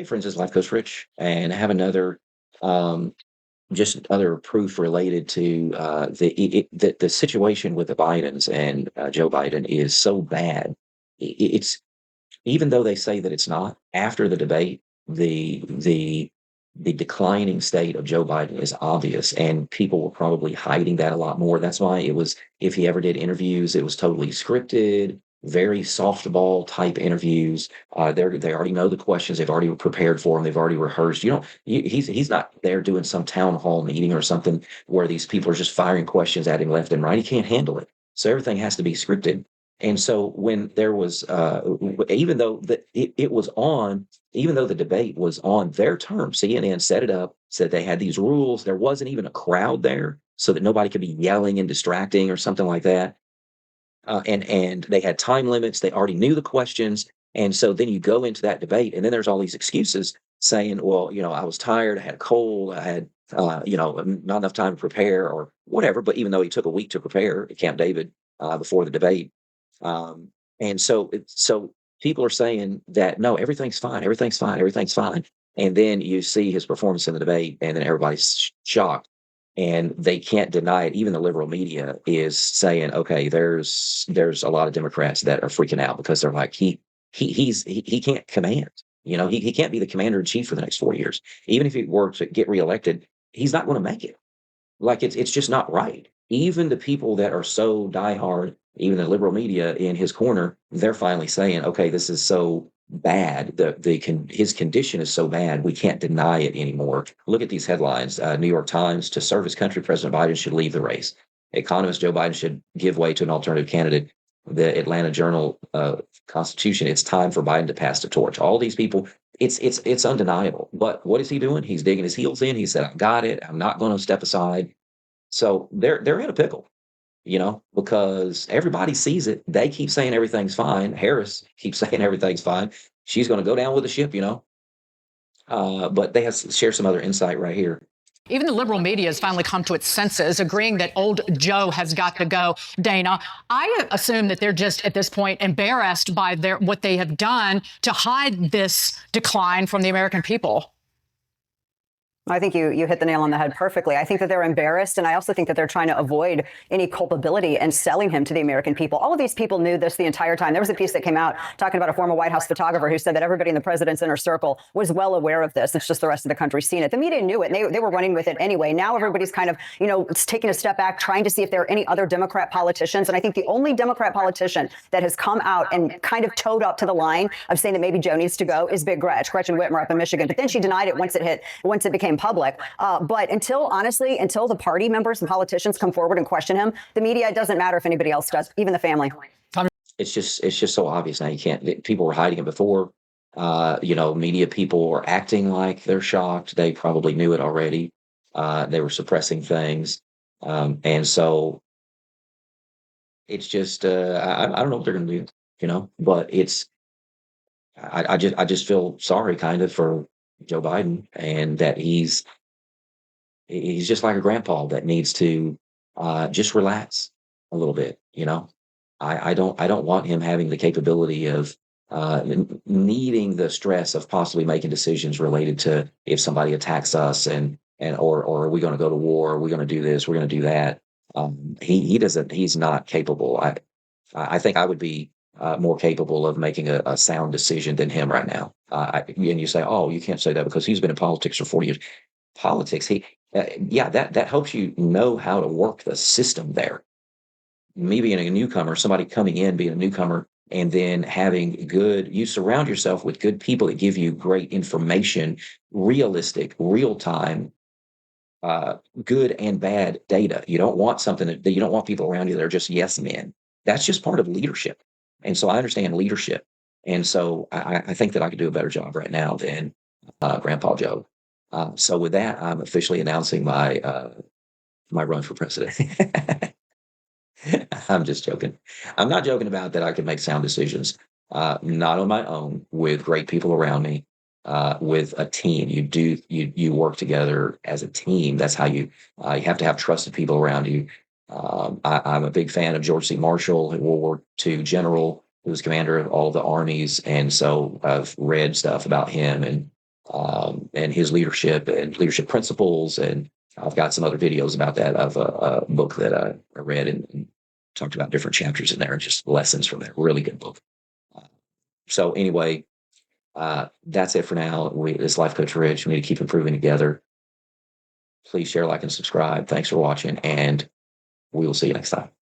for instance, Life Coach Rich, and have another um, just other proof related to the situation with the Bidens and Joe Biden is so bad. It's even though they say that it's not after the debate, the declining state of Joe Biden is obvious, and people were probably hiding that a lot more. That's why it was, if he ever did interviews, it was totally scripted, very softball type interviews. They already know the questions, they've already prepared for them, they've already rehearsed. He's not there doing some town hall meeting or something where these people are just firing questions at him left and right. He can't handle it, so everything has to be scripted. And so when there was, even though it was on, even though the debate was on their terms, CNN set it up, said they had these rules. There wasn't even a crowd there, so that nobody could be yelling and distracting or something like that. And they had time limits. They already knew the questions, and so then you go into that debate, and then there's all these excuses saying, "Well, I was tired. I had a cold. I had, not enough time to prepare, or whatever." But even though he took a week to prepare at Camp David before the debate. And so people are saying that no, everything's fine, everything's fine, everything's fine. And then you see his performance in the debate, and then everybody's shocked, and they can't deny it. Even the liberal media is saying, okay, there's a lot of Democrats that are freaking out because they're like, he can't command. He can't be the commander in chief for the next 4 years. Even if he were to get reelected, he's not going to make it. Like it's just not right. Even the people that are so diehard, even the liberal media in his corner, they're finally saying, okay, this is so bad. His condition is so bad, we can't deny it anymore. Look at these headlines. New York Times: to serve his country, President Biden should leave the race. Economist: Joe Biden should give way to an alternative candidate. The Atlanta Journal Constitution: it's time for Biden to pass the torch. All these people, it's undeniable. But what is he doing? He's digging his heels in. He said, "I got it. I'm not going to step aside." So they're in a pickle, because everybody sees it. They keep saying everything's fine. Harris keeps saying everything's fine. She's going to go down with the ship. But they have share some other insight right here. Even the liberal media has finally come to its senses, agreeing that old Joe has got to go. Dana, I assume that they're just at this point embarrassed by what they have done to hide this decline from the American people. I think you hit the nail on the head perfectly. I think that they're embarrassed, and I also think that they're trying to avoid any culpability and selling him to the American people. All of these people knew this the entire time. There was a piece that came out talking about a former White House photographer who said that everybody in the president's inner circle was well aware of this. It's just the rest of the country seen it. The media knew it, and they were running with it anyway. Now everybody's kind of, it's taking a step back, trying to see if there are any other Democrat politicians. And I think the only Democrat politician that has come out and kind of towed up to the line of saying that maybe Joe needs to go is Big Gretchen Whitmer up in Michigan. But then she denied it once it became public. But until the party members and politicians come forward and question him, the media, it doesn't matter if anybody else does, even the family. It's just so obvious now. You can't. People were hiding it before. Media people were acting like they're shocked. They probably knew it already. They were suppressing things, and so it's just. I don't know what they're going to do. But I just feel sorry, kind of, for Joe Biden, and that he's just like a grandpa that needs to just relax a little bit. I don't want him having the capability of needing the stress of possibly making decisions related to if somebody attacks us or are we going to go to war? Are we going to do this? We're going to do that. He's not capable. I think I would be more capable of making a sound decision than him right now. And you say, oh, you can't say that because he's been in politics for 40 years. Politics, that helps you know how to work the system there. Me being a newcomer, somebody coming in, being a newcomer, and then you surround yourself with good people that give you great information, realistic, real time, good and bad data. You don't want something that you don't want people around you that are just yes men. That's just part of leadership. And so I understand leadership. And so I think that I could do a better job right now than Grandpa Joe. So with that, I'm officially announcing my run for president. I'm just joking. I'm not joking about that. I can make sound decisions, not on my own, with great people around me, with a team. You work together as a team. That's how you have to have trusted people around you. I'm a big fan of George C. Marshall, a World War II general who was commander of all the armies, and so I've read stuff about him and and his leadership and leadership principles. And I've got some other videos about that of a book that I read and talked about different chapters in there and just lessons from there. Really good book. So anyway, that's it for now. This Life Coach Rich. We need to keep improving together. Please share, like, and subscribe. Thanks for watching, and we will see you next time.